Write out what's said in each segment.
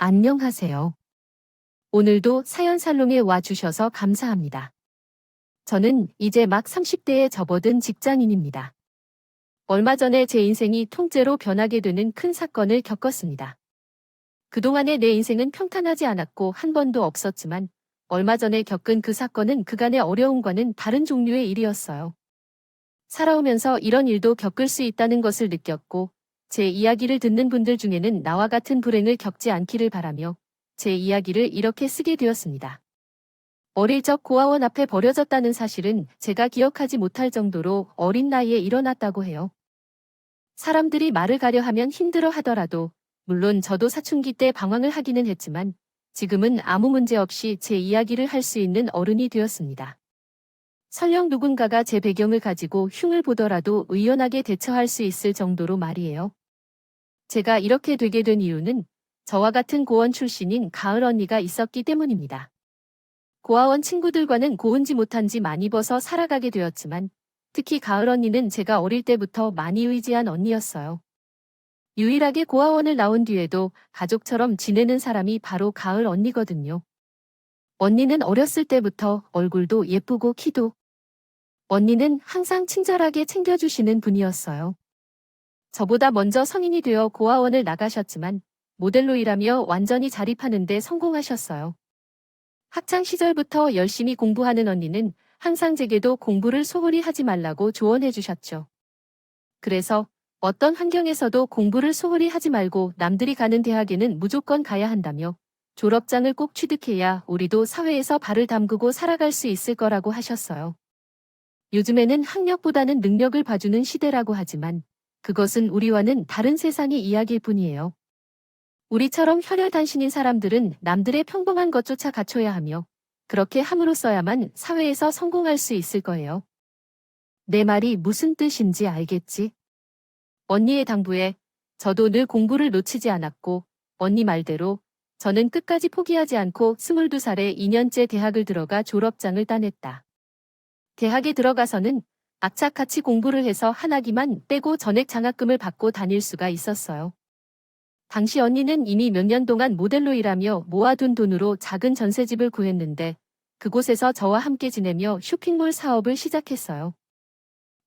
안녕하세요. 오늘도 사연 살롱에 와주셔서 감사합니다. 저는 이제 막 30대에 접어든 직장인입니다. 얼마 전에 제 인생이 통째로 변하게 되는 큰 사건을 겪었습니다. 그동안의 내 인생은 평탄하지 않았고 한 번도 없었지만 얼마 전에 겪은 그 사건은 그간의 어려움과는 다른 종류의 일이었어요. 살아오면서 이런 일도 겪을 수 있다는 것을 느꼈고 제 이야기를 듣는 분들 중에는 나와 같은 불행을 겪지 않기를 바라며 제 이야기를 이렇게 쓰게 되었습니다. 어릴 적 고아원 앞에 버려졌다는 사실은 제가 기억하지 못할 정도로 어린 나이에 일어났다고 해요. 사람들이 말을 가려 하면 힘들어 하더라도 물론 저도 사춘기 때 방황을 하기는 했지만 지금은 아무 문제 없이 제 이야기를 할 수 있는 어른이 되었습니다. 설령 누군가가 제 배경을 가지고 흉을 보더라도 의연하게 대처할 수 있을 정도로 말이에요. 제가 이렇게 되게 된 이유는 저와 같은 고원 출신인 가을 언니가 있었기 때문입니다. 고아원 친구들과는 고운지 못한지 많이 벗어 살아가게 되었지만 특히 가을 언니는 제가 어릴 때부터 많이 의지한 언니였어요. 유일하게 고아원을 나온 뒤에도 가족처럼 지내는 사람이 바로 가을 언니거든요. 언니는 어렸을 때부터 얼굴도 예쁘고 키도. 언니는 항상 친절하게 챙겨주시는 분이었어요. 저보다 먼저 성인이 되어 고아원을 나가셨지만 모델로 일하며 완전히 자립하는 데 성공하셨어요. 학창 시절부터 열심히 공부하는 언니는 항상 제게도 공부를 소홀히 하지 말라고 조언해 주셨죠. 그래서 어떤 환경에서도 공부를 소홀히 하지 말고 남들이 가는 대학에는 무조건 가야 한다며 졸업장을 꼭 취득해야 우리도 사회에서 발을 담그고 살아갈 수 있을 거라고 하셨어요. 요즘에는 학력보다는 능력을 봐주는 시대라고 하지만 그것은 우리와는 다른 세상의 이야기일 뿐이에요. 우리처럼 혈혈단신인 사람들은 남들의 평범한 것조차 갖춰야 하며 그렇게 함으로써야만 사회에서 성공할 수 있을 거예요. 내 말이 무슨 뜻인지 알겠지? 언니의 당부에 저도 늘 공부를 놓치지 않았고 언니 말대로 저는 끝까지 포기하지 않고 22살에 2년째 대학을 들어가 졸업장을 따냈다. 대학에 들어가서는 악착같이 공부를 해서 한 학기만 빼고 전액 장학금을 받고 다닐 수가 있었어요. 당시 언니는 이미 몇 년 동안 모델로 일하며 모아둔 돈으로 작은 전셋집을 구했는데 그곳에서 저와 함께 지내며 쇼핑몰 사업을 시작했어요.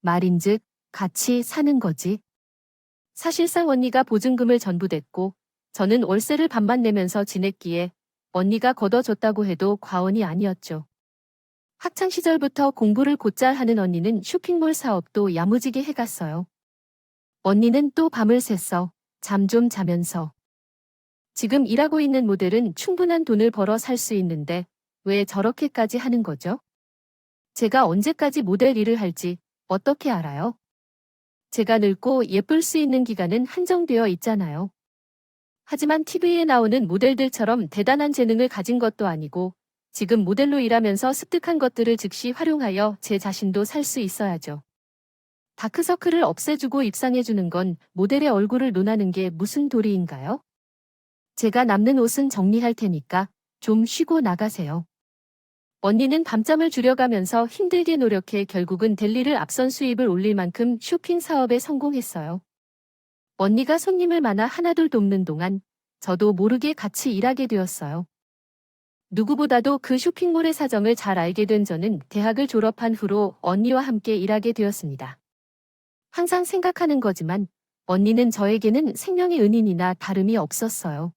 말인즉 같이 사는 거지. 사실상 언니가 보증금을 전부 냈고 저는 월세를 반만 내면서 지냈기에 언니가 걷어줬다고 해도 과언이 아니었죠. 학창 시절부터 공부를 곧잘 하는 언니는 쇼핑몰 사업도 야무지게 해갔어요. 언니는 또 밤을 샜어. 잠 좀 자면서. 지금 일하고 있는 모델은 충분한 돈을 벌어 살 수 있는데 왜 저렇게까지 하는 거죠? 제가 언제까지 모델 일을 할지 어떻게 알아요? 제가 늙고 예쁠 수 있는 기간은 한정되어 있잖아요. 하지만 TV에 나오는 모델들처럼 대단한 재능을 가진 것도 아니고 지금 모델로 일하면서 습득한 것들을 즉시 활용하여 제 자신도 살 수 있어야죠. 다크서클을 없애주고 입상해주는 건 모델의 얼굴을 논하는 게 무슨 도리인가요? 제가 남는 옷은 정리할 테니까 좀 쉬고 나가세요. 언니는 밤잠을 줄여가면서 힘들게 노력해 결국은 델리를 앞선 수입을 올릴 만큼 쇼핑 사업에 성공했어요. 언니가 손님을 많아 하나둘 돕는 동안 저도 모르게 같이 일하게 되었어요. 누구보다도 그 쇼핑몰의 사정을 잘 알게 된 저는 대학을 졸업한 후로 언니와 함께 일하게 되었습니다. 항상 생각하는 거지만 언니는 저에게는 생명의 은인이나 다름이 없었어요.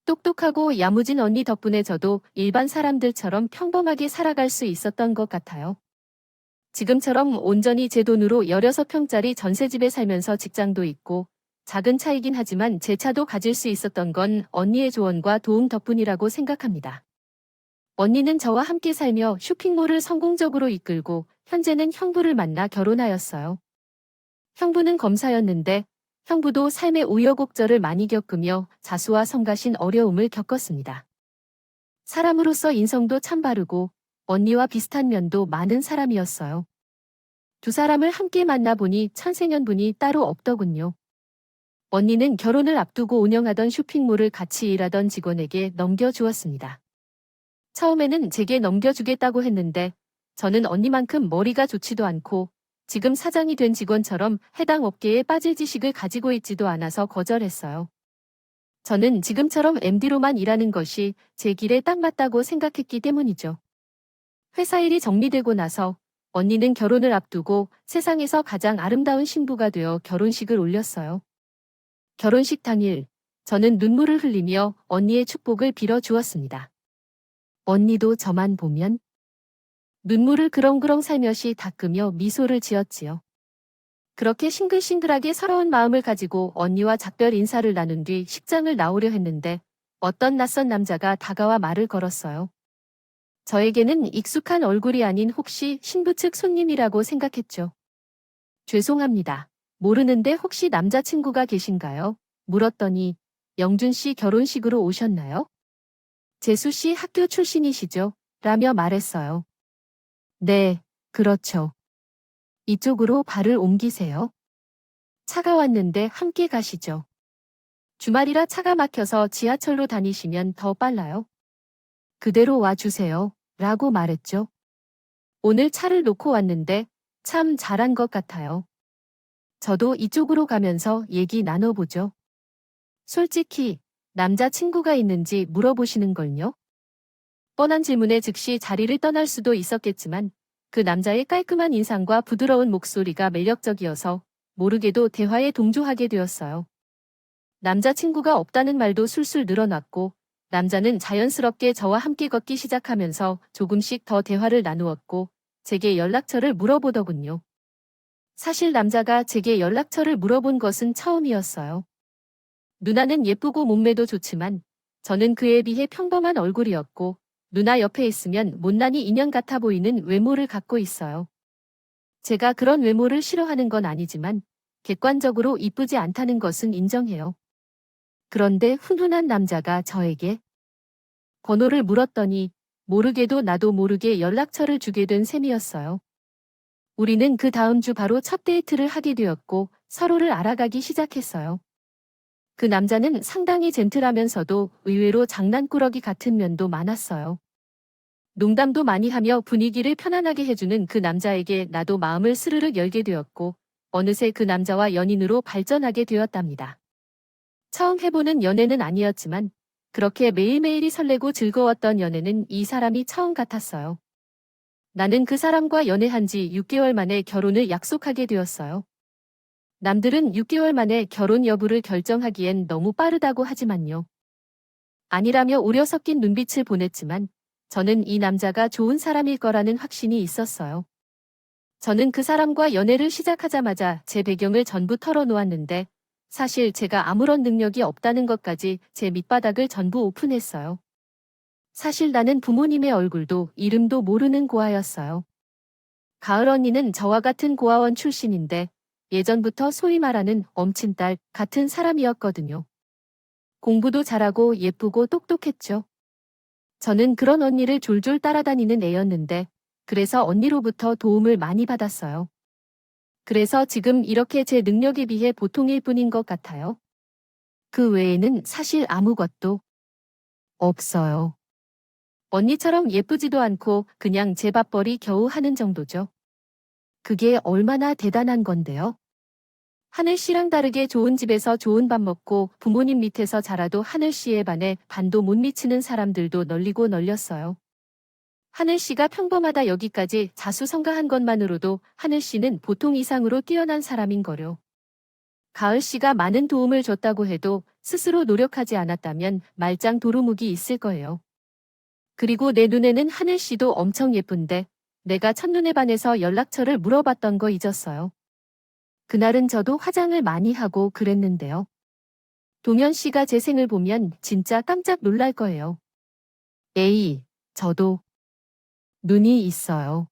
똑똑하고 야무진 언니 덕분에 저도 일반 사람들처럼 평범하게 살아갈 수 있었던 것 같아요. 지금처럼 온전히 제 돈으로 16평짜리 전셋집에 살면서 직장도 있고 작은 차이긴 하지만 제 차도 가질 수 있었던 건 언니의 조언과 도움 덕분이라고 생각합니다. 언니는 저와 함께 살며 쇼핑몰을 성공적으로 이끌고 현재는 형부를 만나 결혼하였어요. 형부는 검사였는데 형부도 삶의 우여곡절을 많이 겪으며 자수와 성가신 어려움을 겪었습니다. 사람으로서 인성도 참 바르고 언니와 비슷한 면도 많은 사람이었어요. 두 사람을 함께 만나보니 천생연분이 따로 없더군요. 언니는 결혼을 앞두고 운영하던 쇼핑몰을 같이 일하던 직원에게 넘겨주었습니다. 처음에는 제게 넘겨주겠다고 했는데 저는 언니만큼 머리가 좋지도 않고 지금 사장이 된 직원처럼 해당 업계에 빠질 지식을 가지고 있지도 않아서 거절했어요. 저는 지금처럼 MD로만 일하는 것이 제 길에 딱 맞다고 생각했기 때문이죠. 회사 일이 정리되고 나서 언니는 결혼을 앞두고 세상에서 가장 아름다운 신부가 되어 결혼식을 올렸어요. 결혼식 당일, 저는 눈물을 흘리며 언니의 축복을 빌어 주었습니다. 언니도 저만 보면 눈물을 그렁그렁 살며시 닦으며 미소를 지었지요. 그렇게 싱글싱글하게 서러운 마음을 가지고 언니와 작별 인사를 나눈 뒤 식장을 나오려 했는데 어떤 낯선 남자가 다가와 말을 걸었어요. 저에게는 익숙한 얼굴이 아닌 혹시 신부 측 손님이라고 생각했죠. 죄송합니다. 모르는데 혹시 남자친구가 계신가요? 물었더니 영준 씨 결혼식으로 오셨나요? 재수 씨 학교 출신이시죠? 라며 말했어요. 네, 그렇죠. 이쪽으로 발을 옮기세요. 차가 왔는데 함께 가시죠. 주말이라 차가 막혀서 지하철로 다니시면 더 빨라요. 그대로 와주세요. 라고 말했죠. 오늘 차를 놓고 왔는데 참 잘한 것 같아요. 저도 이쪽으로 가면서 얘기 나눠보죠. 솔직히 남자친구가 있는지 물어보시는걸요? 뻔한 질문에 즉시 자리를 떠날 수도 있었겠지만 그 남자의 깔끔한 인상과 부드러운 목소리가 매력적이어서 모르게도 대화에 동조하게 되었어요. 남자친구가 없다는 말도 술술 늘어났고 남자는 자연스럽게 저와 함께 걷기 시작하면서 조금씩 더 대화를 나누었고 제게 연락처를 물어보더군요. 사실 남자가 제게 연락처를 물어본 것은 처음이었어요. 누나는 예쁘고 몸매도 좋지만 저는 그에 비해 평범한 얼굴이었고 누나 옆에 있으면 못난이 인형 같아 보이는 외모를 갖고 있어요. 제가 그런 외모를 싫어하는 건 아니지만 객관적으로 이쁘지 않다는 것은 인정해요. 그런데 훈훈한 남자가 저에게 번호를 물었더니 모르게도 나도 모르게 연락처를 주게 된 셈이었어요. 우리는 그 다음 주 바로 첫 데이트를 하게 되었고 서로를 알아가기 시작했어요. 그 남자는 상당히 젠틀하면서도 의외로 장난꾸러기 같은 면도 많았어요. 농담도 많이 하며 분위기를 편안하게 해주는 그 남자에게 나도 마음을 스르륵 열게 되었고 어느새 그 남자와 연인으로 발전하게 되었답니다. 처음 해보는 연애는 아니었지만 그렇게 매일매일이 설레고 즐거웠던 연애는 이 사람이 처음 같았어요. 나는 그 사람과 연애한 지 6개월 만에 결혼을 약속하게 되었어요. 남들은 6개월 만에 결혼 여부를 결정하기엔 너무 빠르다고 하지만요. 아니라며 우려 섞인 눈빛을 보냈지만 저는 이 남자가 좋은 사람일 거라는 확신이 있었어요. 저는 그 사람과 연애를 시작하자마자 제 배경을 전부 털어놓았는데 사실 제가 아무런 능력이 없다는 것까지 제 밑바닥을 전부 오픈했어요. 사실 나는 부모님의 얼굴도 이름도 모르는 고아였어요. 가을 언니는 저와 같은 고아원 출신인데 예전부터 소위 말하는 엄친딸 같은 사람이었거든요. 공부도 잘하고 예쁘고 똑똑했죠. 저는 그런 언니를 졸졸 따라다니는 애였는데 그래서 언니로부터 도움을 많이 받았어요. 그래서 지금 이렇게 제 능력에 비해 보통일 뿐인 것 같아요. 그 외에는 사실 아무것도 없어요. 언니처럼 예쁘지도 않고 그냥 제 밥벌이 겨우 하는 정도죠. 그게 얼마나 대단한 건데요. 하늘 씨랑 다르게 좋은 집에서 좋은 밥 먹고 부모님 밑에서 자라도 하늘 씨에 반해 반도 못 미치는 사람들도 널리고 널렸어요. 하늘 씨가 평범하다 여기까지 자수성가한 것만으로도 하늘 씨는 보통 이상으로 뛰어난 사람인 거요. 가을 씨가 많은 도움을 줬다고 해도 스스로 노력하지 않았다면 말짱 도루묵이 있을 거예요. 그리고 내 눈에는 하늘 씨도 엄청 예쁜데 내가 첫눈에 반해서 연락처를 물어봤던 거 잊었어요. 그날은 저도 화장을 많이 하고 그랬는데요. 동현 씨가 제 생을 보면 진짜 깜짝 놀랄 거예요. 에이, 저도 눈이 있어요.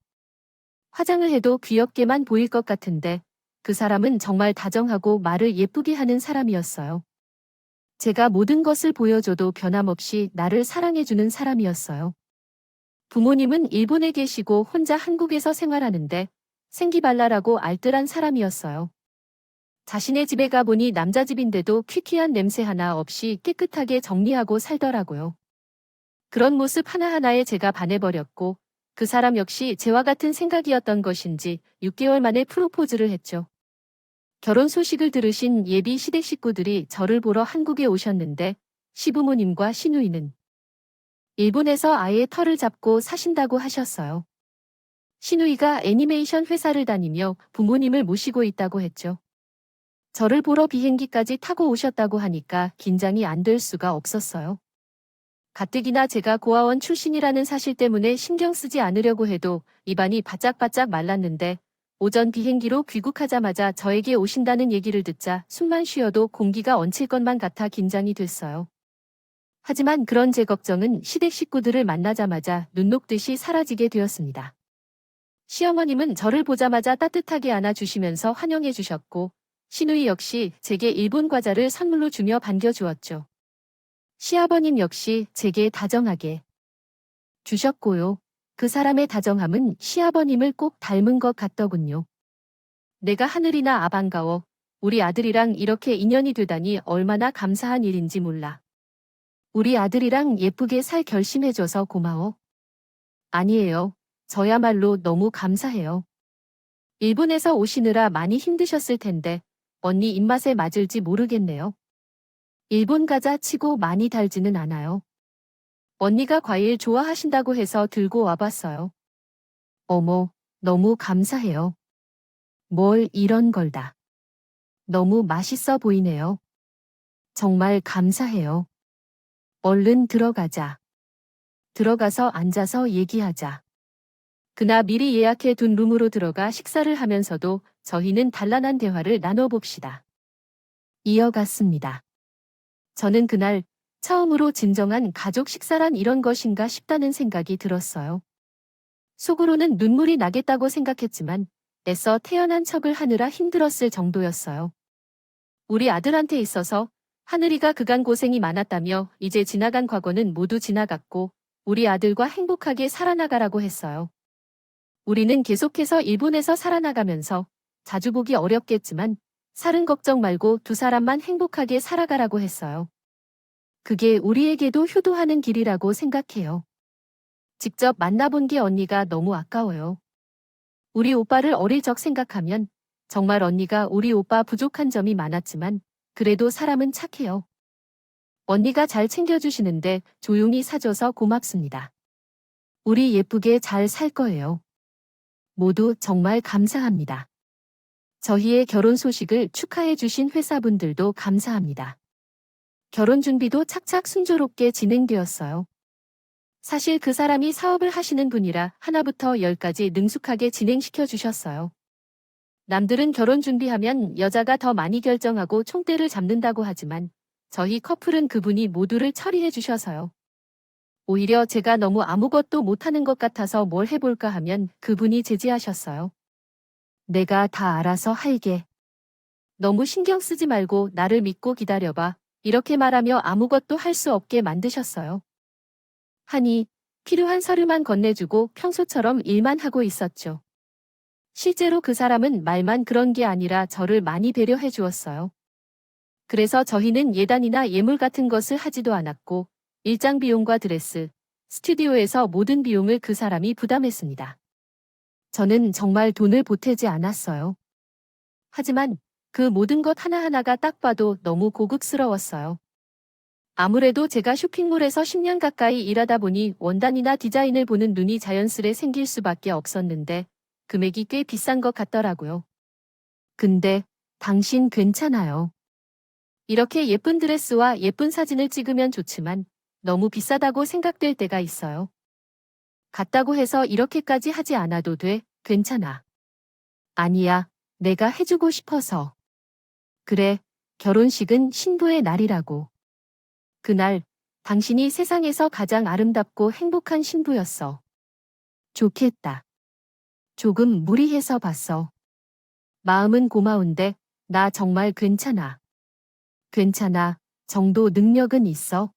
화장을 해도 귀엽게만 보일 것 같은데 그 사람은 정말 다정하고 말을 예쁘게 하는 사람이었어요. 제가 모든 것을 보여줘도 변함없이 나를 사랑해주는 사람이었어요. 부모님은 일본에 계시고 혼자 한국에서 생활하는데 생기발랄하고 알뜰한 사람이었어요. 자신의 집에 가보니 남자 집인데도 퀴퀴한 냄새 하나 없이 깨끗하게 정리하고 살더라고요. 그런 모습 하나하나에 제가 반해버렸고 그 사람 역시 제와 같은 생각이었던 것인지 6개월 만에 프로포즈를 했죠. 결혼 소식을 들으신 예비 시댁 식구들이 저를 보러 한국에 오셨는데 시부모님과 시누이는 일본에서 아예 터를 잡고 사신다고 하셨어요. 시누이가 애니메이션 회사를 다니며 부모님을 모시고 있다고 했죠. 저를 보러 비행기까지 타고 오셨다고 하니까 긴장이 안 될 수가 없었어요. 가뜩이나 제가 고아원 출신이라는 사실 때문에 신경 쓰지 않으려고 해도 입안이 바짝바짝 말랐는데 오전 비행기로 귀국하자마자 저에게 오신다는 얘기를 듣자 숨만 쉬어도 공기가 얹힐 것만 같아 긴장이 됐어요. 하지만 그런 제 걱정은 시댁 식구들을 만나자마자 눈 녹듯이 사라지게 되었습니다. 시어머님은 저를 보자마자 따뜻하게 안아주시면서 환영해 주셨고 시누이 역시 제게 일본 과자를 선물로 주며 반겨주었죠. 시아버님 역시 제게 다정하게 주셨고요. 그 사람의 다정함은 시아버님을 꼭 닮은 것 같더군요. 내가 하늘이나 아반가워. 우리 아들이랑 이렇게 인연이 되다니 얼마나 감사한 일인지 몰라. 우리 아들이랑 예쁘게 살 결심해줘서 고마워. 아니에요. 저야말로 너무 감사해요. 일본에서 오시느라 많이 힘드셨을 텐데 언니 입맛에 맞을지 모르겠네요. 일본 과자 치고 많이 달지는 않아요. 언니가 과일 좋아하신다고 해서 들고 와봤어요. 어머, 너무 감사해요. 뭘 이런 걸 다. 너무 맛있어 보이네요. 정말 감사해요. 얼른 들어가자. 들어가서 앉아서 얘기하자. 그나 미리 예약해 둔 룸으로 들어가 식사를 하면서도 저희는 단란한 대화를 나눠봅시다. 이어갔습니다. 저는 그날 처음으로 진정한 가족 식사란 이런 것인가 싶다는 생각이 들었어요. 속으로는 눈물이 나겠다고 생각했지만 애써 태어난 척을 하느라 힘들었을 정도였어요. 우리 아들한테 있어서 하늘이가 그간 고생이 많았다며 이제 지나간 과거는 모두 지나갔고 우리 아들과 행복하게 살아나가라고 했어요. 우리는 계속해서 일본에서 살아나가면서 자주 보기 어렵겠지만 살은 걱정 말고 두 사람만 행복하게 살아가라고 했어요. 그게 우리에게도 효도하는 길이라고 생각해요. 직접 만나본 게 언니가 너무 아까워요. 우리 오빠를 어릴 적 생각하면 정말 언니가 우리 오빠 부족한 점이 많았지만 그래도 사람은 착해요. 언니가 잘 챙겨주시는데 조용히 사줘서 고맙습니다. 우리 예쁘게 잘 살 거예요. 모두 정말 감사합니다. 저희의 결혼 소식을 축하해 주신 회사분들도 감사합니다. 결혼 준비도 착착 순조롭게 진행되었어요. 사실 그 사람이 사업을 하시는 분이라 하나부터 열까지 능숙하게 진행시켜 주셨어요. 남들은 결혼 준비하면 여자가 더 많이 결정하고 총대를 잡는다고 하지만 저희 커플은 그분이 모두를 처리해 주셔서요. 오히려 제가 너무 아무것도 못하는 것 같아서 뭘 해볼까 하면 그분이 제지하셨어요. 내가 다 알아서 할게. 너무 신경 쓰지 말고 나를 믿고 기다려봐. 이렇게 말하며 아무것도 할 수 없게 만드셨어요. 하니 필요한 서류만 건네주고 평소처럼 일만 하고 있었죠. 실제로 그 사람은 말만 그런 게 아니라 저를 많이 배려해 주었어요. 그래서 저희는 예단이나 예물 같은 것을 하지도 않았고 일장 비용과 드레스, 스튜디오에서 모든 비용을 그 사람이 부담했습니다. 저는 정말 돈을 보태지 않았어요. 하지만 그 모든 것 하나하나가 딱 봐도 너무 고급스러웠어요. 아무래도 제가 쇼핑몰에서 10년 가까이 일하다 보니 원단이나 디자인을 보는 눈이 자연스레 생길 수밖에 없었는데 금액이 꽤 비싼 것 같더라고요. 근데 당신 괜찮아요. 이렇게 예쁜 드레스와 예쁜 사진을 찍으면 좋지만 너무 비싸다고 생각될 때가 있어요. 같다고 해서 이렇게까지 하지 않아도 돼, 괜찮아. 아니야, 내가 해주고 싶어서. 그래, 결혼식은 신부의 날이라고. 그날, 당신이 세상에서 가장 아름답고 행복한 신부였어. 좋겠다. 조금 무리해서 봤어. 마음은 고마운데, 나 정말 괜찮아. 괜찮아, 정도 능력은 있어.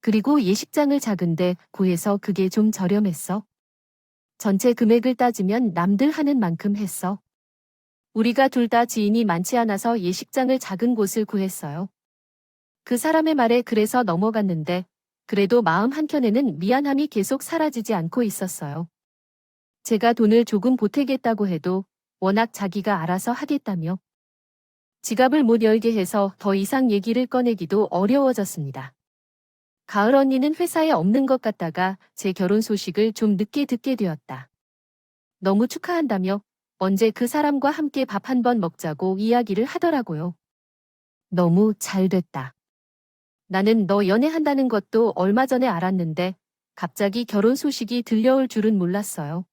그리고 예식장을 작은데 구해서 그게 좀 저렴했어. 전체 금액을 따지면 남들 하는 만큼 했어. 우리가 둘 다 지인이 많지 않아서 예식장을 작은 곳을 구했어요. 그 사람의 말에 그래서 넘어갔는데 그래도 마음 한켠에는 미안함이 계속 사라지지 않고 있었어요. 제가 돈을 조금 보태겠다고 해도 워낙 자기가 알아서 하겠다며 지갑을 못 열게 해서 더 이상 얘기를 꺼내기도 어려워졌습니다. 가을 언니는 회사에 없는 것 같다가 제 결혼 소식을 좀 늦게 듣게 되었다. 너무 축하한다며 언제 그 사람과 함께 밥 한 번 먹자고 이야기를 하더라고요. 너무 잘 됐다. 나는 너 연애한다는 것도 얼마 전에 알았는데 갑자기 결혼 소식이 들려올 줄은 몰랐어요.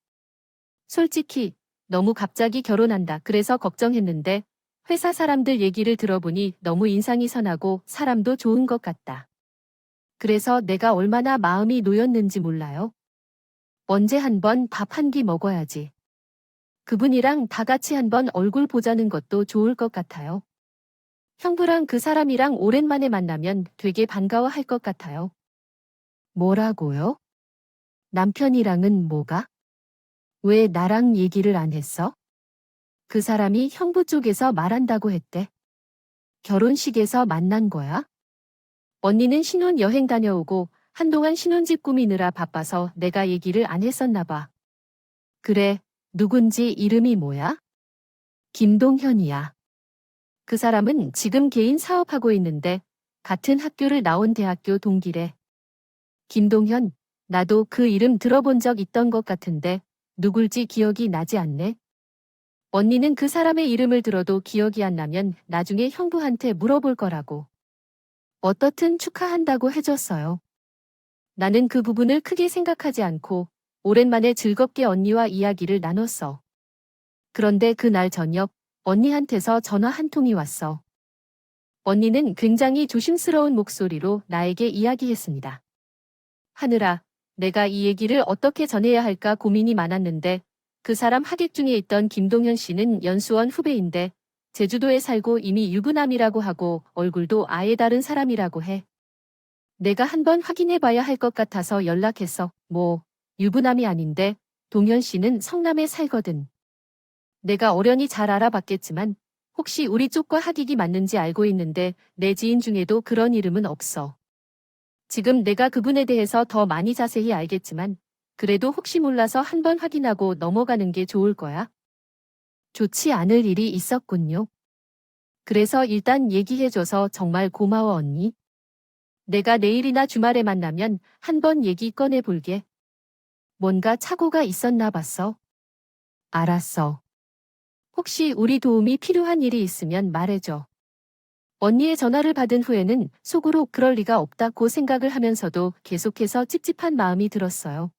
솔직히 너무 갑자기 결혼한다 그래서 걱정했는데 회사 사람들 얘기를 들어보니 너무 인상이 선하고 사람도 좋은 것 같다. 그래서 내가 얼마나 마음이 놓였는지 몰라요. 언제 한번 밥 한 끼 먹어야지. 그분이랑 다 같이 한번 얼굴 보자는 것도 좋을 것 같아요. 형부랑 그 사람이랑 오랜만에 만나면 되게 반가워할 것 같아요. 뭐라고요? 남편이랑은 뭐가? 왜 나랑 얘기를 안 했어? 그 사람이 형부 쪽에서 말한다고 했대. 결혼식에서 만난 거야? 언니는 신혼 여행 다녀오고 한동안 신혼집 꾸미느라 바빠서 내가 얘기를 안 했었나 봐. 그래, 누군지 이름이 뭐야? 김동현이야. 그 사람은 지금 개인 사업하고 있는데 같은 학교를 나온 대학교 동기래. 김동현, 나도 그 이름 들어본 적 있던 것 같은데 누굴지 기억이 나지 않네. 언니는 그 사람의 이름을 들어도 기억이 안 나면 나중에 형부한테 물어볼 거라고. 어떻든 축하한다고 해줬어요. 나는 그 부분을 크게 생각하지 않고 오랜만에 즐겁게 언니와 이야기를 나눴어. 그런데 그날 저녁 언니한테서 전화 한 통이 왔어. 언니는 굉장히 조심스러운 목소리로 나에게 이야기했습니다. 하늘아, 내가 이 얘기를 어떻게 전해야 할까 고민이 많았는데 그 사람 하객 중에 있던 김동현 씨는 연수원 후배인데 제주도에 살고 이미 유부남이라고 하고 얼굴도 아예 다른 사람이라고 해. 내가 한번 확인해봐야 할 것 같아서 연락했어. 뭐, 유부남이 아닌데 동현 씨는 성남에 살거든. 내가 어련히 잘 알아봤겠지만 혹시 우리 쪽과 하객이 맞는지 알고 있는데 내 지인 중에도 그런 이름은 없어. 지금 내가 그분에 대해서 더 많이 자세히 알겠지만 그래도 혹시 몰라서 한번 확인하고 넘어가는 게 좋을 거야. 좋지 않을 일이 있었군요. 그래서 일단 얘기해줘서 정말 고마워 언니. 내가 내일이나 주말에 만나면 한번 얘기 꺼내볼게. 뭔가 착오가 있었나 봤어. 알았어. 혹시 우리 도움이 필요한 일이 있으면 말해줘. 언니의 전화를 받은 후에는 속으로 그럴 리가 없다고 생각을 하면서도 계속해서 찝찝한 마음이 들었어요.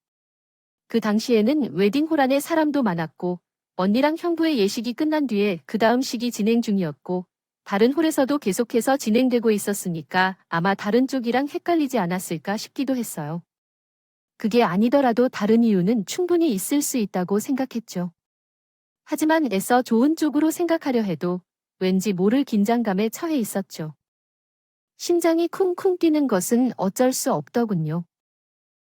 그 당시에는 웨딩홀 안에 사람도 많았고 언니랑 형부의 예식이 끝난 뒤에 그 다음 식이 진행 중이었고 다른 홀에서도 계속해서 진행되고 있었으니까 아마 다른 쪽이랑 헷갈리지 않았을까 싶기도 했어요. 그게 아니더라도 다른 이유는 충분히 있을 수 있다고 생각했죠. 하지만 애써 좋은 쪽으로 생각하려 해도 왠지 모를 긴장감에 처해 있었죠. 심장이 쿵쿵 뛰는 것은 어쩔 수 없더군요.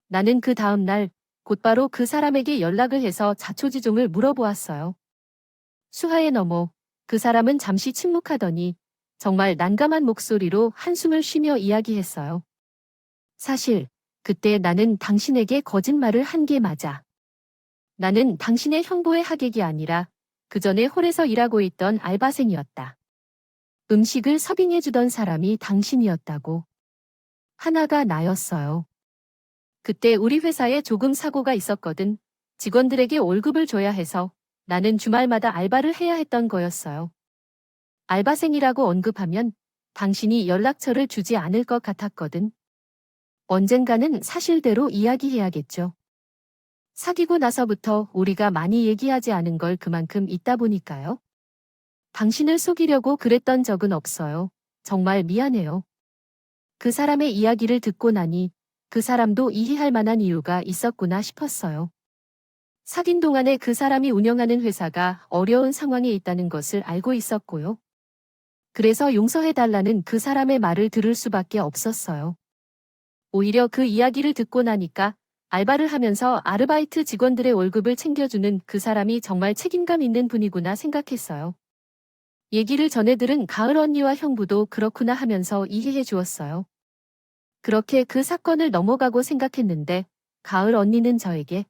나는 그 다음 날 곧바로 그 사람에게 연락을 해서 자초지종을 물어보았어요. 수하에 넘어 그 사람은 잠시 침묵하더니 정말 난감한 목소리로 한숨을 쉬며 이야기했어요. 사실 그때 나는 당신에게 거짓말을 한 게 맞아. 나는 당신의 형부의 하객이 아니라 그 전에 홀에서 일하고 있던 알바생이었다. 음식을 서빙해주던 사람이 당신이었다고. 하나가 나였어요. 그때 우리 회사에 조금 사고가 있었거든. 직원들에게 월급을 줘야 해서 나는 주말마다 알바를 해야 했던 거였어요. 알바생이라고 언급하면 당신이 연락처를 주지 않을 것 같았거든. 언젠가는 사실대로 이야기해야겠죠. 사귀고 나서부터 우리가 많이 얘기하지 않은 걸 그만큼 있다 보니까요. 당신을 속이려고 그랬던 적은 없어요. 정말 미안해요. 그 사람의 이야기를 듣고 나니 그 사람도 이해할 만한 이유가 있었구나 싶었어요. 사귄 동안에 그 사람이 운영하는 회사가 어려운 상황에 있다는 것을 알고 있었고요. 그래서 용서해달라는 그 사람의 말을 들을 수밖에 없었어요. 오히려 그 이야기를 듣고 나니까 알바를 하면서 아르바이트 직원들의 월급을 챙겨주는 그 사람이 정말 책임감 있는 분이구나 생각했어요. 얘기를 전해 들은 가을 언니와 형부도 그렇구나 하면서 이해해 주었어요. 그렇게 그 사건을 넘어가고 생각했는데 가을 언니는 저에게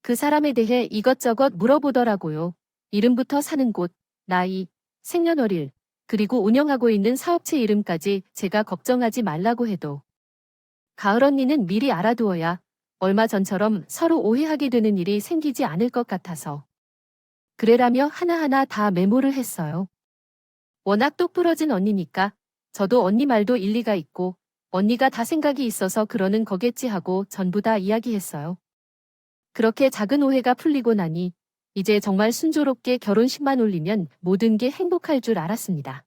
그 사람에 대해 이것저것 물어보더라고요. 이름부터 사는 곳, 나이, 생년월일, 그리고 운영하고 있는 사업체 이름까지 제가 걱정하지 말라고 해도 가을 언니는 미리 알아두어야 얼마 전처럼 서로 오해하게 되는 일이 생기지 않을 것 같아서. 그래라며 하나하나 다 메모를 했어요. 워낙 똑부러진 언니니까 저도 언니 말도 일리가 있고 언니가 다 생각이 있어서 그러는 거겠지 하고 전부 다 이야기했어요. 그렇게 작은 오해가 풀리고 나니 이제 정말 순조롭게 결혼식만 올리면 모든 게 행복할 줄 알았습니다.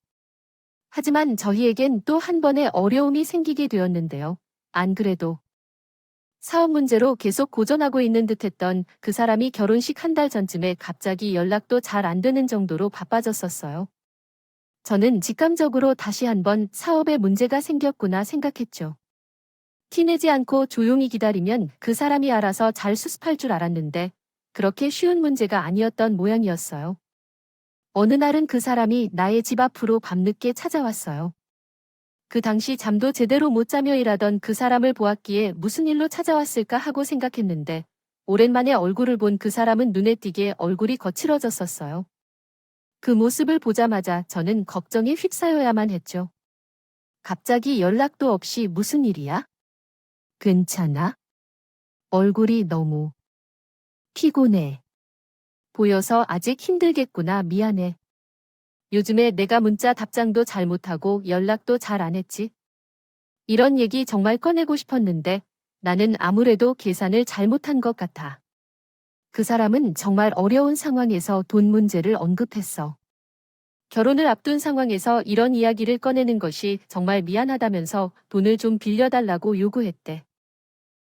하지만 저희에겐 또 한 번의 어려움이 생기게 되었는데요. 안 그래도 사업 문제로 계속 고전하고 있는 듯했던 그 사람이 결혼식 한 달 전쯤에 갑자기 연락도 잘 안 되는 정도로 바빠졌었어요. 저는 직감적으로 다시 한번 사업에 문제가 생겼구나 생각했죠. 티내지 않고 조용히 기다리면 그 사람이 알아서 잘 수습할 줄 알았는데 그렇게 쉬운 문제가 아니었던 모양이었어요. 어느 날은 그 사람이 나의 집 앞으로 밤늦게 찾아왔어요. 그 당시 잠도 제대로 못 자며 일하던 그 사람을 보았기에 무슨 일로 찾아왔을까 하고 생각했는데 오랜만에 얼굴을 본 그 사람은 눈에 띄게 얼굴이 거칠어졌었어요. 그 모습을 보자마자 저는 걱정에 휩싸여야만 했죠. 갑자기 연락도 없이 무슨 일이야? 괜찮아? 얼굴이 너무 피곤해 보여서 아직 힘들겠구나 미안해. 요즘에 내가 문자 답장도 잘 못하고 연락도 잘 안 했지. 이런 얘기 정말 꺼내고 싶었는데 나는 아무래도 계산을 잘못한 것 같아. 그 사람은 정말 어려운 상황에서 돈 문제를 언급했어. 결혼을 앞둔 상황에서 이런 이야기를 꺼내는 것이 정말 미안하다면서 돈을 좀 빌려달라고 요구했대.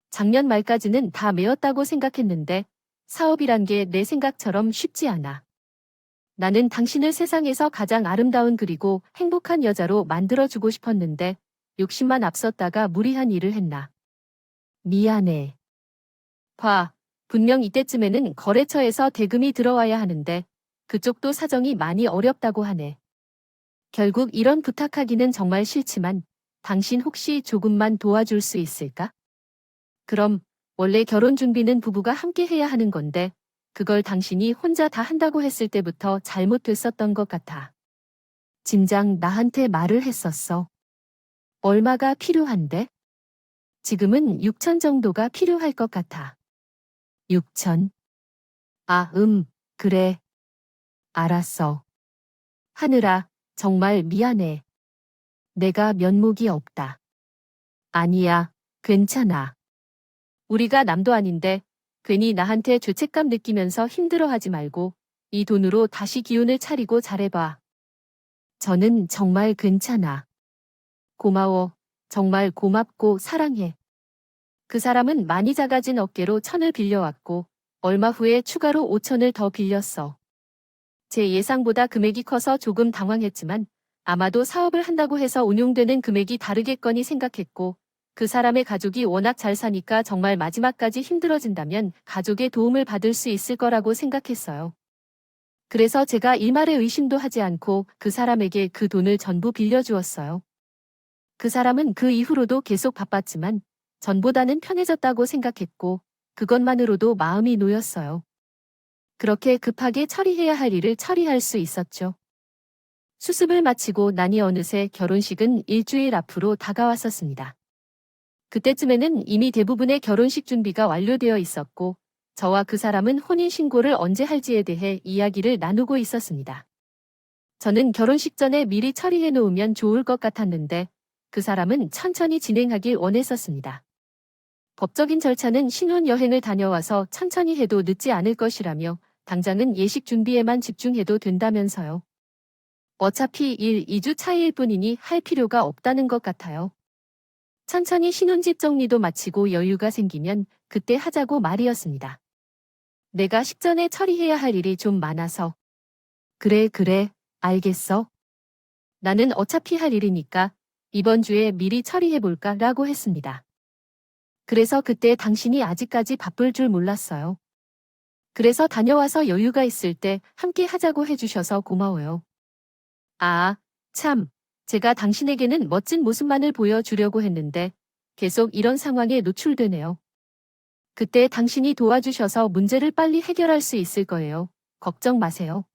작년 말까지는 다 메웠다고 생각했는데 사업이란 게 내 생각처럼 쉽지 않아. 나는 당신을 세상에서 가장 아름다운 그리고 행복한 여자로 만들어주고 싶었는데 욕심만 앞섰다가 무리한 일을 했나. 미안해. 봐, 분명 이때쯤에는 거래처에서 대금이 들어와야 하는데 그쪽도 사정이 많이 어렵다고 하네. 결국 이런 부탁하기는 정말 싫지만 당신 혹시 조금만 도와줄 수 있을까? 그럼 원래 결혼 준비는 부부가 함께 해야 하는 건데 그걸 당신이 혼자 다 한다고 했을 때부터 잘못됐었던 것 같아. 진작 나한테 말을 했었어. 얼마가 필요한데? 지금은 6천 정도가 필요할 것 같아. 6천? 아, 그래. 알았어. 하늘아, 정말 미안해. 내가 면목이 없다. 아니야, 괜찮아. 우리가 남도 아닌데 괜히 나한테 죄책감 느끼면서 힘들어하지 말고 이 돈으로 다시 기운을 차리고 잘해봐. 저는 정말 괜찮아. 고마워. 정말 고맙고 사랑해. 그 사람은 많이 작아진 어깨로 천을 빌려왔고 얼마 후에 추가로 5천을 더 빌렸어. 제 예상보다 금액이 커서 조금 당황했지만 아마도 사업을 한다고 해서 운용되는 금액이 다르겠거니 생각했고 그 사람의 가족이 워낙 잘 사니까 정말 마지막까지 힘들어진다면 가족의 도움을 받을 수 있을 거라고 생각했어요. 그래서 제가 일말의 의심도 하지 않고 그 사람에게 그 돈을 전부 빌려주었어요. 그 사람은 그 이후로도 계속 바빴지만 전보다는 편해졌다고 생각했고 그것만으로도 마음이 놓였어요. 그렇게 급하게 처리해야 할 일을 처리할 수 있었죠. 수습을 마치고 나니 어느새 결혼식은 일주일 앞으로 다가왔었습니다. 그때쯤에는 이미 대부분의 결혼식 준비가 완료되어 있었고 저와 그 사람은 혼인신고를 언제 할지에 대해 이야기를 나누고 있었습니다. 저는 결혼식 전에 미리 처리해 놓으면 좋을 것 같았는데 그 사람은 천천히 진행하길 원했었습니다. 법적인 절차는 신혼여행을 다녀와서 천천히 해도 늦지 않을 것이라며 당장은 예식 준비에만 집중해도 된다면서요. 어차피 1, 2주 차이일 뿐이니 할 필요가 없다는 것 같아요. 천천히 신혼집 정리도 마치고 여유가 생기면 그때 하자고 말이었습니다. 내가 식전에 처리해야 할 일이 좀 많아서. 그래, 알겠어. 나는 어차피 할 일이니까 이번 주에 미리 처리해볼까 라고 했습니다. 그래서 그때 당신이 아직까지 바쁠 줄 몰랐어요. 그래서 다녀와서 여유가 있을 때 함께 하자고 해주셔서 고마워요. 아, 참. 제가 당신에게는 멋진 모습만을 보여주려고 했는데 계속 이런 상황에 노출되네요. 그때 당신이 도와주셔서 문제를 빨리 해결할 수 있을 거예요. 걱정 마세요.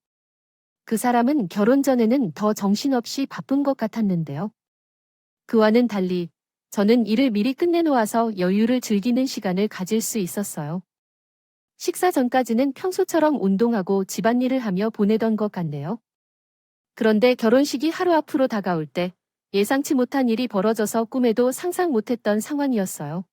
그 사람은 결혼 전에는 더 정신없이 바쁜 것 같았는데요. 그와는 달리 저는 일을 미리 끝내놓아서 여유를 즐기는 시간을 가질 수 있었어요. 식사 전까지는 평소처럼 운동하고 집안일을 하며 보내던 것 같네요. 그런데 결혼식이 하루 앞으로 다가올 때 예상치 못한 일이 벌어져서 꿈에도 상상 못했던 상황이었어요.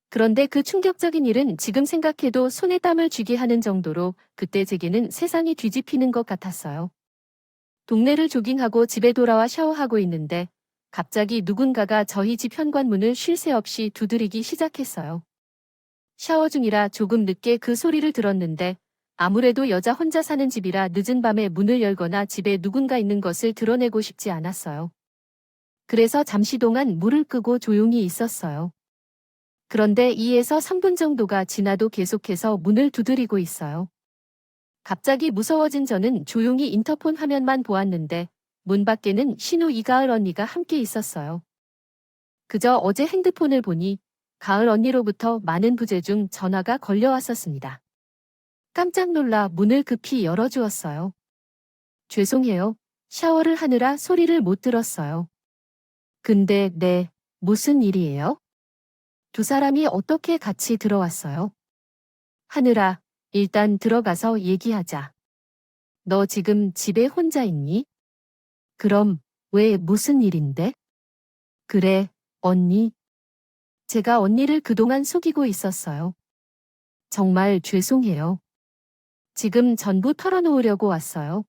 그런데 그 충격적인 일은 지금 생각해도 손에 땀을 쥐게 하는 정도로 그때 제게는 세상이 뒤집히는 것 같았어요. 동네를 조깅하고 집에 돌아와 샤워하고 있는데 갑자기 누군가가 저희 집 현관문을 쉴 새 없이 두드리기 시작했어요. 샤워 중이라 조금 늦게 그 소리를 들었는데 아무래도 여자 혼자 사는 집이라 늦은 밤에 문을 열거나 집에 누군가 있는 것을 드러내고 싶지 않았어요. 그래서 잠시 동안 물을 끄고 조용히 있었어요. 그런데 2에서 3분 정도가 지나도 계속해서 문을 두드리고 있어요. 갑자기 무서워진 저는 조용히 인터폰 화면만 보았는데 문 밖에는 신우 이가을 언니가 함께 있었어요. 그저 어제 핸드폰을 보니 가을 언니로부터 많은 부재 중 전화가 걸려왔었습니다. 깜짝 놀라 문을 급히 열어주었어요. 죄송해요. 샤워를 하느라 소리를 못 들었어요. 근데 네, 무슨 일이에요? 두 사람이 어떻게 같이 들어왔어요? 하늘아, 일단 들어가서 얘기하자. 너 지금 집에 혼자 있니? 그럼 왜 무슨 일인데? 그래, 언니. 제가 언니를 그동안 속이고 있었어요. 정말 죄송해요. 지금 전부 털어놓으려고 왔어요.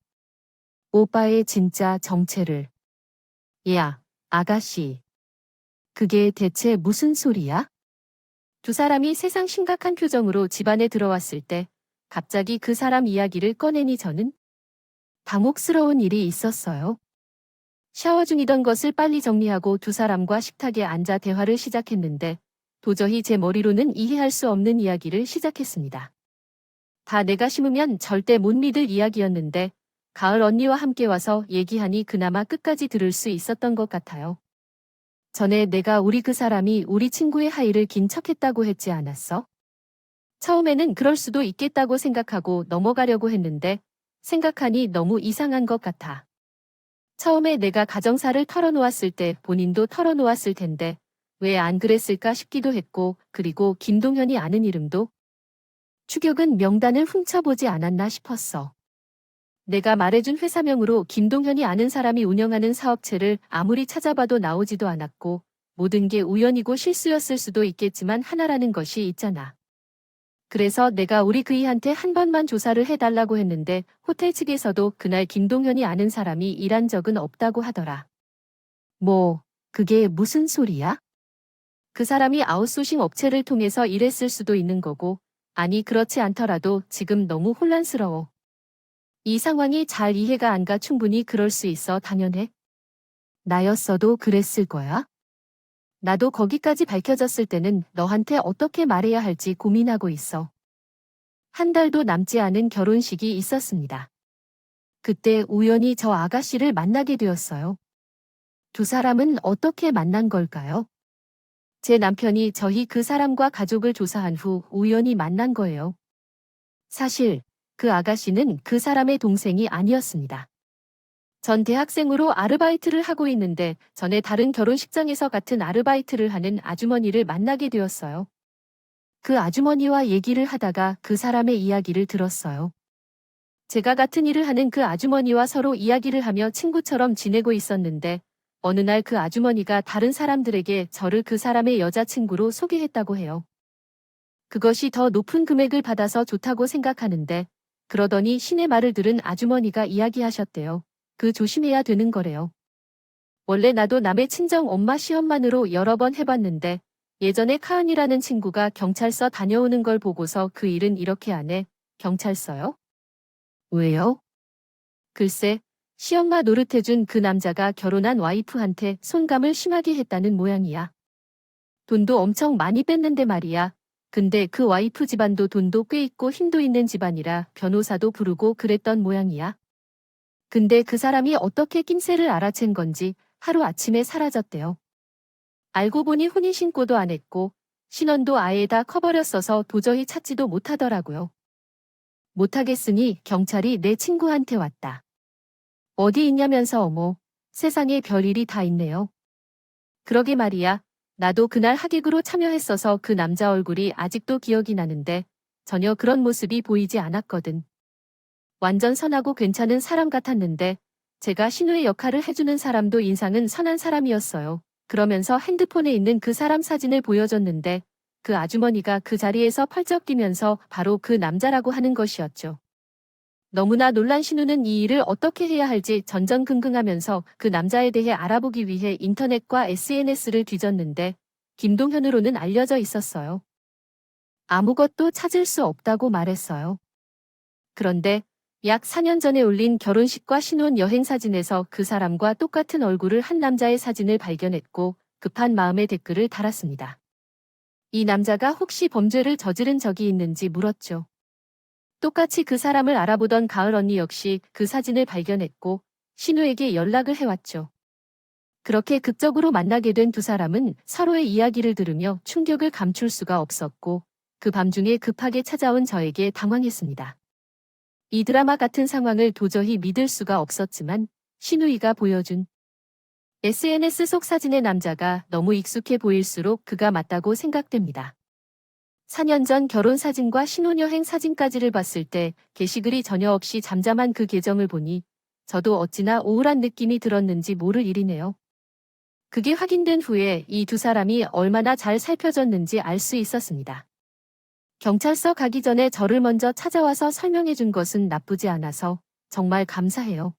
오빠의 진짜 정체를. 야, 아가씨. 그게 대체 무슨 소리야? 두 사람이 세상 심각한 표정으로 집안에 들어왔을 때 갑자기 그 사람 이야기를 꺼내니 저는 당혹스러운 일이 있었어요. 샤워 중이던 것을 빨리 정리하고 두 사람과 식탁에 앉아 대화를 시작했는데 도저히 제 머리로는 이해할 수 없는 이야기를 시작했습니다. 다 내가 심으면 절대 못 믿을 이야기였는데 가을 언니와 함께 와서 얘기하니 그나마 끝까지 들을 수 있었던 것 같아요. 전에 내가 우리 그 사람이 우리 친구의 하의를 긴 척했다고 했지 않았어? 처음에는 그럴 수도 있겠다고 생각하고 넘어가려고 했는데 생각하니 너무 이상한 것 같아. 처음에 내가 가정사를 털어놓았을 때 본인도 털어놓았을 텐데 왜 안 그랬을까 싶기도 했고 그리고 김동현이 아는 이름도 추격은 명단을 훔쳐보지 않았나 싶었어. 내가 말해준 회사명으로 김동현이 아는 사람이 운영하는 사업체를 아무리 찾아봐도 나오지도 않았고 모든 게 우연이고 실수였을 수도 있겠지만 하나라는 것이 있잖아. 그래서 내가 우리 그이한테 한 번만 조사를 해달라고 했는데 호텔 측에서도 그날 김동현이 아는 사람이 일한 적은 없다고 하더라. 뭐, 그게 무슨 소리야? 그 사람이 아웃소싱 업체를 통해서 일했을 수도 있는 거고, 아니 그렇지 않더라도 지금 너무 혼란스러워. 이 상황이 잘 이해가 안 가. 충분히 그럴 수 있어. 당연해. 나였어도 그랬을 거야. 나도 거기까지 밝혀졌을 때는 너한테 어떻게 말해야 할지 고민하고 있어. 한 달도 남지 않은 결혼식이 있었습니다. 그때 우연히 저 아가씨를 만나게 되었어요. 두 사람은 어떻게 만난 걸까요? 제 남편이 저희 그 사람과 가족을 조사한 후 우연히 만난 거예요. 사실 그 아가씨는 그 사람의 동생이 아니었습니다. 전 대학생으로 아르바이트를 하고 있는데 전에 다른 결혼식장에서 같은 아르바이트를 하는 아주머니를 만나게 되었어요. 그 아주머니와 얘기를 하다가 그 사람의 이야기를 들었어요. 제가 같은 일을 하는 그 아주머니와 서로 이야기를 하며 친구처럼 지내고 있었는데 어느 날 그 아주머니가 다른 사람들에게 저를 그 사람의 여자친구로 소개했다고 해요. 그것이 더 높은 금액을 받아서 좋다고 생각하는데 그러더니 신의 말을 들은 아주머니가 이야기하셨대요. 그 조심해야 되는 거래요. 원래 나도 남의 친정 엄마 시엄마로 여러 번 해봤는데 예전에 카은이라는 친구가 경찰서 다녀오는 걸 보고서 그 일은 이렇게 안 해. 경찰서요? 왜요? 글쎄, 시엄마 노릇해준 그 남자가 결혼한 와이프한테 손감을 심하게 했다는 모양이야. 돈도 엄청 많이 뺐는데 말이야. 근데 그 와이프 집안도 돈도 꽤 있고 힘도 있는 집안이라 변호사도 부르고 그랬던 모양이야. 근데 그 사람이 어떻게 낌새를 알아챈 건지 하루아침에 사라졌대요. 알고 보니 혼인신고도 안 했고 신원도 아예 다 커버렸어서 도저히 찾지도 못하더라고요. 못하겠으니 경찰이 내 친구한테 왔다. 어디 있냐면서 어머, 세상에 별일이 다 있네요. 그러게 말이야. 나도 그날 하객으로 참여했어서 그 남자 얼굴이 아직도 기억이 나는데 전혀 그런 모습이 보이지 않았거든. 완전 선하고 괜찮은 사람 같았는데 제가 신우의 역할을 해주는 사람도 인상은 선한 사람이었어요. 그러면서 핸드폰에 있는 그 사람 사진을 보여줬는데 그 아주머니가 그 자리에서 펄쩍 뛰면서 바로 그 남자라고 하는 것이었죠. 너무나 놀란 신우는 이 일을 어떻게 해야 할지 전전긍긍하면서 그 남자에 대해 알아보기 위해 인터넷과 SNS를 뒤졌는데 김동현으로는 알려져 있었어요. 아무것도 찾을 수 없다고 말했어요. 그런데 약 4년 전에 올린 결혼식과 신혼 여행 사진에서 그 사람과 똑같은 얼굴을 한 남자의 사진을 발견했고 급한 마음에 댓글을 달았습니다. 이 남자가 혹시 범죄를 저지른 적이 있는지 물었죠. 똑같이 그 사람을 알아보던 가을 언니 역시 그 사진을 발견했고 신우에게 연락을 해왔죠. 그렇게 극적으로 만나게 된 두 사람은 서로의 이야기를 들으며 충격을 감출 수가 없었고 그 밤중에 급하게 찾아온 저에게 당황했습니다. 이 드라마 같은 상황을 도저히 믿을 수가 없었지만 신우이가 보여준 SNS 속 사진의 남자가 너무 익숙해 보일수록 그가 맞다고 생각됩니다. 4년 전 결혼 사진과 신혼여행 사진까지를 봤을 때 게시글이 전혀 없이 잠잠한 그 계정을 보니 저도 어찌나 우울한 느낌이 들었는지 모를 일이네요. 그게 확인된 후에 이 두 사람이 얼마나 잘 살펴졌는지 알 수 있었습니다. 경찰서 가기 전에 저를 먼저 찾아와서 설명해 준 것은 나쁘지 않아서 정말 감사해요.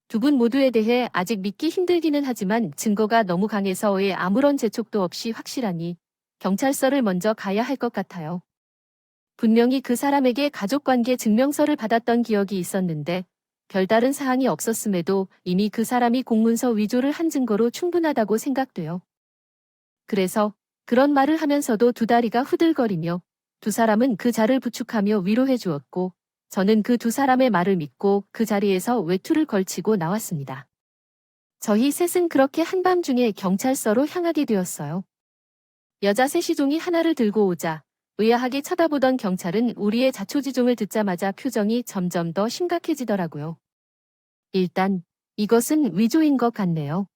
두 분 모두에 대해 아직 믿기 힘들기는 하지만 증거가 너무 강해서 왜 아무런 재촉도 없이 확실하니 경찰서를 먼저 가야 할 것 같아요. 분명히 그 사람에게 가족관계 증명서를 받았던 기억이 있었는데 별다른 사항이 없었음에도 이미 그 사람이 공문서 위조를 한 증거로 충분하다고 생각돼요. 그래서 그런 말을 하면서도 두 다리가 후들거리며 두 사람은 그 자를 부축하며 위로해 주었고 저는 그 두 사람의 말을 믿고 그 자리에서 외투를 걸치고 나왔습니다. 저희 셋은 그렇게 한밤중에 경찰서로 향하게 되었어요. 여자 셋이 종이 하나를 들고 오자 의아하게 쳐다보던 경찰은 우리의 자초지종을 듣자마자 표정이 점점 더 심각해지더라고요. 일단 이것은 위조인 것 같네요.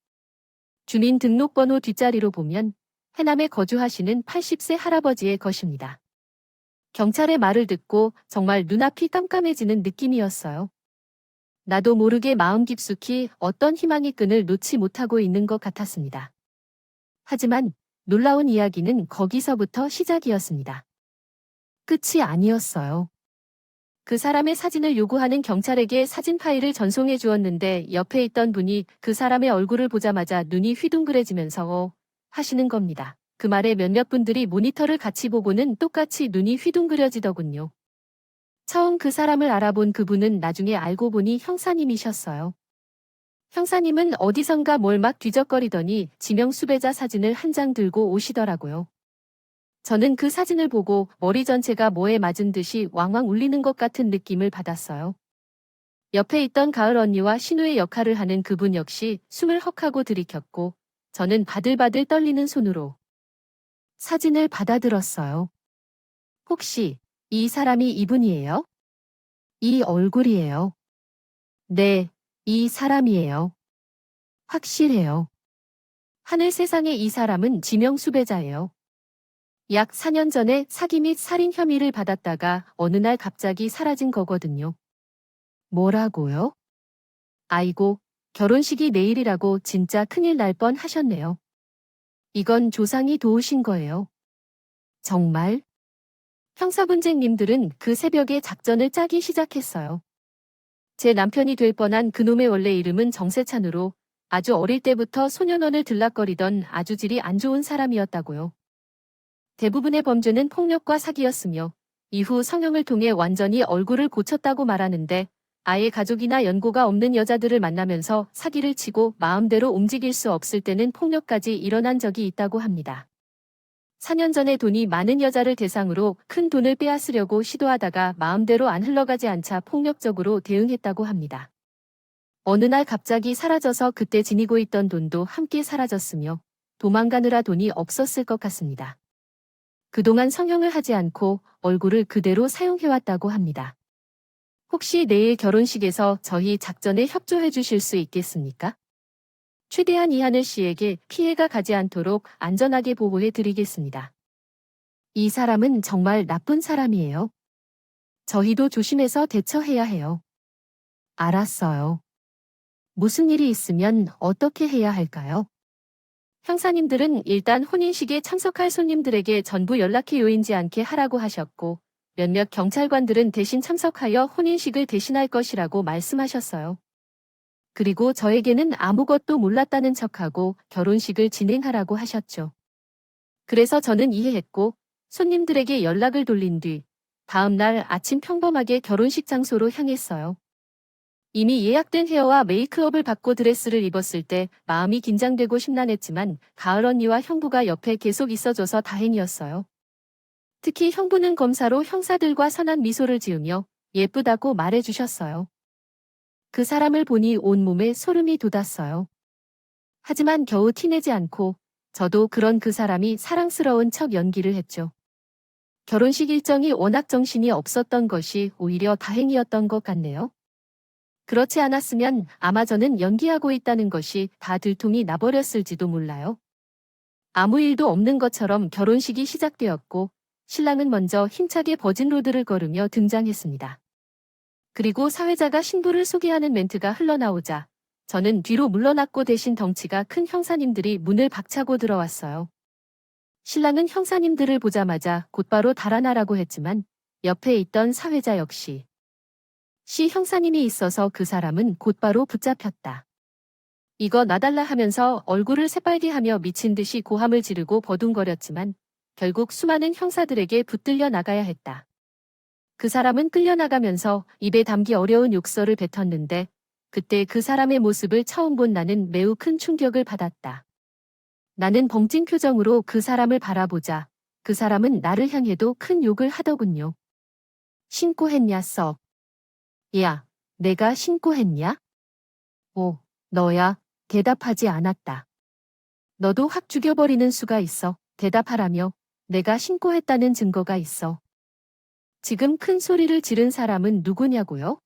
주민등록번호 뒷자리로 보면 해남에 거주하시는 80세 할아버지의 것입니다. 경찰의 말을 듣고 정말 눈앞이 깜깜해지는 느낌이었어요. 나도 모르게 마음 깊숙이 어떤 희망의 끈을 놓지 못하고 있는 것 같았습니다. 하지만 놀라운 이야기는 거기서부터 시작이었습니다. 끝이 아니었어요. 그 사람의 사진을 요구하는 경찰에게 사진 파일을 전송해 주었는데 옆에 있던 분이 그 사람의 얼굴을 보자마자 눈이 휘둥그레지면서 하시는 겁니다. 그 말에 몇몇 분들이 모니터를 같이 보고는 똑같이 눈이 휘둥그려지더군요. 처음 그 사람을 알아본 그분은 나중에 알고 보니 형사님이셨어요. 형사님은 어디선가 뭘 막 뒤적거리더니 지명 수배자 사진을 한 장 들고 오시더라고요. 저는 그 사진을 보고 머리 전체가 뭐에 맞은 듯이 왕왕 울리는 것 같은 느낌을 받았어요. 옆에 있던 가을 언니와 신우의 역할을 하는 그분 역시 숨을 헉하고 들이켰고 저는 바들바들 떨리는 손으로 사진을 받아들었어요. 혹시 이 사람이 이분이에요? 이 얼굴이에요. 네, 이 사람이에요. 확실해요. 하늘 세상에 이 사람은 지명 수배자예요. 약 4년 전에 사기 및 살인 혐의를 받았다가 어느 날 갑자기 사라진 거거든요. 뭐라고요? 아이고, 결혼식이 내일이라고 진짜 큰일 날 뻔 하셨네요. 이건 조상이 도우신 거예요. 정말? 형사분쟁님들은 그 새벽에 작전을 짜기 시작했어요. 제 남편이 될 뻔한 그놈의 원래 이름은 정세찬으로 아주 어릴 때부터 소년원을 들락거리던 아주 질이 안 좋은 사람이었다고요. 대부분의 범죄는 폭력과 사기였으며 이후 성형을 통해 완전히 얼굴을 고쳤다고 말하는데 아예 가족이나 연고가 없는 여자들을 만나면서 사기를 치고 마음대로 움직일 수 없을 때는 폭력까지 일어난 적이 있다고 합니다. 4년 전에 돈이 많은 여자를 대상으로 큰 돈을 빼앗으려고 시도하다가 마음대로 안 흘러가지 않자 폭력적으로 대응했다고 합니다. 어느 날 갑자기 사라져서 그때 지니고 있던 돈도 함께 사라졌으며 도망가느라 돈이 없었을 것 같습니다. 그동안 성형을 하지 않고 얼굴을 그대로 사용해왔다고 합니다. 혹시 내일 결혼식에서 저희 작전에 협조해 주실 수 있겠습니까? 최대한 이하늘 씨에게 피해가 가지 않도록 안전하게 보호해 드리겠습니다. 이 사람은 정말 나쁜 사람이에요. 저희도 조심해서 대처해야 해요. 알았어요. 무슨 일이 있으면 어떻게 해야 할까요? 형사님들은 일단 혼인식에 참석할 손님들에게 전부 연락해 요인지 않게 하라고 하셨고, 몇몇 경찰관들은 대신 참석하여 혼인식을 대신할 것이라고 말씀하셨어요. 그리고 저에게는 아무것도 몰랐다는 척하고 결혼식을 진행하라고 하셨죠. 그래서 저는 이해했고, 손님들에게 연락을 돌린 뒤, 다음 날 아침 평범하게 결혼식 장소로 향했어요. 이미 예약된 헤어와 메이크업을 받고 드레스를 입었을 때 마음이 긴장되고 심란했지만 가을 언니와 형부가 옆에 계속 있어줘서 다행이었어요. 특히 형부는 검사로 형사들과 선한 미소를 지으며 예쁘다고 말해주셨어요. 그 사람을 보니 온몸에 소름이 돋았어요. 하지만 겨우 티내지 않고 저도 그런 그 사람이 사랑스러운 척 연기를 했죠. 결혼식 일정이 워낙 정신이 없었던 것이 오히려 다행이었던 것 같네요. 그렇지 않았으면 아마 저는 연기하고 있다는 것이 다 들통이 나버렸을지도 몰라요. 아무 일도 없는 것처럼 결혼식이 시작되었고 신랑은 먼저 힘차게 버진로드를 걸으며 등장했습니다. 그리고 사회자가 신부를 소개하는 멘트가 흘러나오자 저는 뒤로 물러났고 대신 덩치가 큰 형사님들이 문을 박차고 들어왔어요. 신랑은 형사님들을 보자마자 곧바로 달아나라고 했지만 옆에 있던 사회자 역시 시 형사님이 있어서 그 사람은 곧바로 붙잡혔다. 이거 놔달라 하면서 얼굴을 새빨개 하며 미친 듯이 고함을 지르고 버둥거렸지만 결국 수많은 형사들에게 붙들려 나가야 했다. 그 사람은 끌려나가면서 입에 담기 어려운 욕설을 뱉었는데 그때 그 사람의 모습을 처음 본 나는 매우 큰 충격을 받았다. 나는 벙찐 표정으로 그 사람을 바라보자 그 사람은 나를 향해도 큰 욕을 하더군요. 신고했냐 썩. 야, 내가 신고했냐? 오, 너야. 대답하지 않았다. 너도 확 죽여버리는 수가 있어. 대답하라며. 내가 신고했다는 증거가 있어. 지금 큰 소리를 지른 사람은 누구냐고요?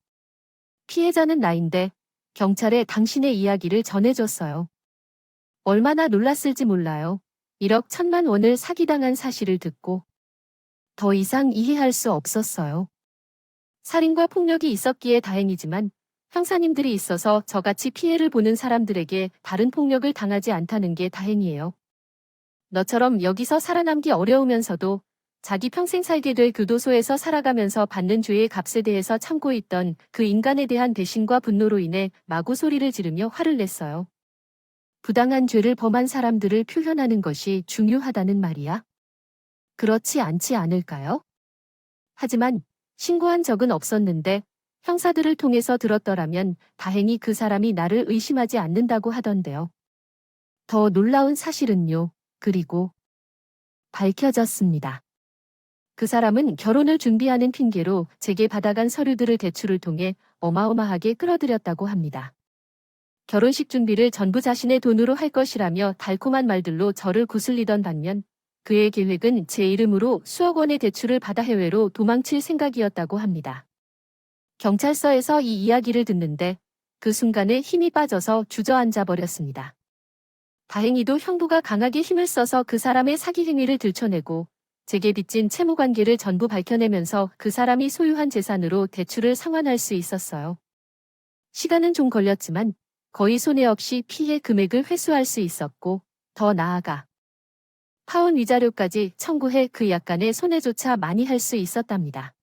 피해자는 나인데 경찰에 당신의 이야기를 전해줬어요. 얼마나 놀랐을지 몰라요. 1억 1천만 원을 사기당한 사실을 듣고 더 이상 이해할 수 없었어요. 살인과 폭력이 있었기에 다행이지만 형사님들이 있어서 저같이 피해를 보는 사람들에게 다른 폭력을 당하지 않다는 게 다행이에요. 너처럼 여기서 살아남기 어려우면서도 자기 평생 살게 될 교도소에서 살아가면서 받는 죄의 값에 대해서 참고 있던 그 인간에 대한 배신과 분노로 인해 마구 소리를 지르며 화를 냈어요. 부당한 죄를 범한 사람들을 표현하는 것이 중요하다는 말이야? 그렇지 않지 않을까요? 하지만 신고한 적은 없었는데 형사들을 통해서 들었더라면 다행히 그 사람이 나를 의심하지 않는다고 하던데요. 더 놀라운 사실은요. 그리고 밝혀졌습니다. 그 사람은 결혼을 준비하는 핑계로 제게 받아간 서류들을 대출을 통해 어마어마하게 끌어들였다고 합니다. 결혼식 준비를 전부 자신의 돈으로 할 것이라며 달콤한 말들로 저를 구슬리던 반면 그의 계획은 제 이름으로 수억 원의 대출을 받아 해외로 도망칠 생각이었다고 합니다. 경찰서에서 이 이야기를 듣는데 그 순간에 힘이 빠져서 주저앉아 버렸습니다. 다행히도 형부가 강하게 힘을 써서 그 사람의 사기 행위를 들춰내고 제게 빚진 채무 관계를 전부 밝혀내면서 그 사람이 소유한 재산으로 대출을 상환할 수 있었어요. 시간은 좀 걸렸지만 거의 손해 없이 피해 금액을 회수할 수 있었고 더 나아가 파혼 위자료까지 청구해 그 약간의 손해조차 많이 할 수 있었답니다.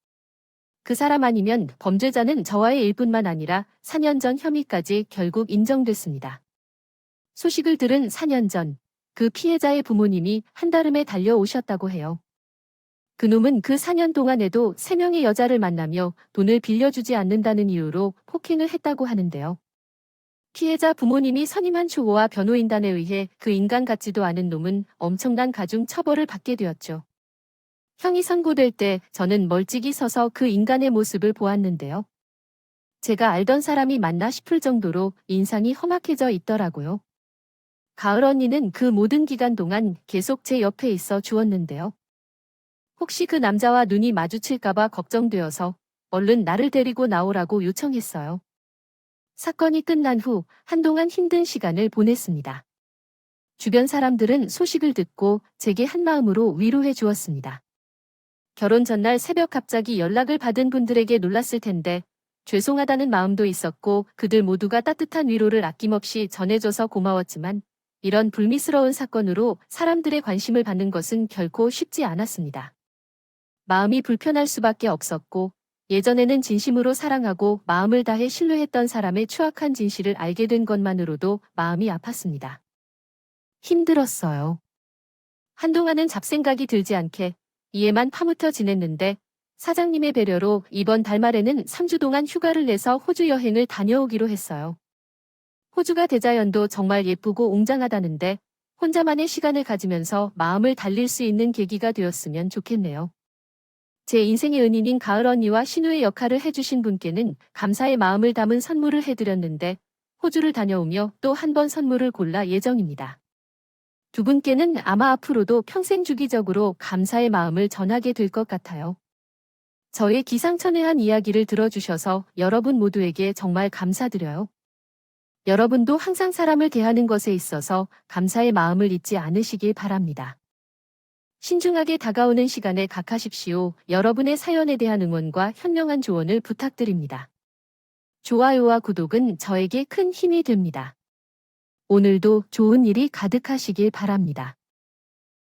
그 사람 아니면 범죄자는 저와의 일뿐만 아니라 4년 전 혐의까지 결국 인정됐습니다. 소식을 들은 4년 전 그 피해자의 부모님이 한달음에 달려오셨다고 해요. 그놈은 그 4년 동안에도 3명의 여자를 만나며 돈을 빌려주지 않는다는 이유로 폭행을 했다고 하는데요. 피해자 부모님이 선임한 초보와 변호인단에 의해 그 인간 같지도 않은 놈은 엄청난 가중 처벌을 받게 되었죠. 형이 선고될 때 저는 멀찍이 서서 그 인간의 모습을 보았는데요. 제가 알던 사람이 맞나 싶을 정도로 인상이 험악해져 있더라고요. 가을 언니는 그 모든 기간 동안 계속 제 옆에 있어 주었는데요. 혹시 그 남자와 눈이 마주칠까봐 걱정되어서 얼른 나를 데리고 나오라고 요청했어요. 사건이 끝난 후 한동안 힘든 시간을 보냈습니다. 주변 사람들은 소식을 듣고 제게 한마음으로 위로해 주었습니다. 결혼 전날 새벽 갑자기 연락을 받은 분들에게 놀랐을 텐데 죄송하다는 마음도 있었고 그들 모두가 따뜻한 위로를 아낌없이 전해줘서 고마웠지만 이런 불미스러운 사건으로 사람들의 관심을 받는 것은 결코 쉽지 않았습니다. 마음이 불편할 수밖에 없었고 예전에는 진심으로 사랑하고 마음을 다해 신뢰했던 사람의 추악한 진실을 알게 된 것만으로도 마음이 아팠습니다. 힘들었어요. 한동안은 잡생각이 들지 않게 이에만 파묻혀 지냈는데 사장님의 배려로 이번 달 말에는 3주 동안 휴가를 내서 호주 여행을 다녀오기로 했어요. 호주가 대자연도 정말 예쁘고 웅장하다는데 혼자만의 시간을 가지면서 마음을 달릴 수 있는 계기가 되었으면 좋겠네요. 제 인생의 은인인 가을 언니와 신우의 역할을 해주신 분께는 감사의 마음을 담은 선물을 해드렸는데 호주를 다녀오며 또 한 번 선물을 골라 예정입니다. 두 분께는 아마 앞으로도 평생 주기적으로 감사의 마음을 전하게 될 것 같아요. 저의 기상천외한 이야기를 들어주셔서 여러분 모두에게 정말 감사드려요. 여러분도 항상 사람을 대하는 것에 있어서 감사의 마음을 잊지 않으시길 바랍니다. 신중하게 다가오는 시간에 각하십시오. 여러분의 사연에 대한 응원과 현명한 조언을 부탁드립니다. 좋아요와 구독은 저에게 큰 힘이 됩니다. 오늘도 좋은 일이 가득하시길 바랍니다.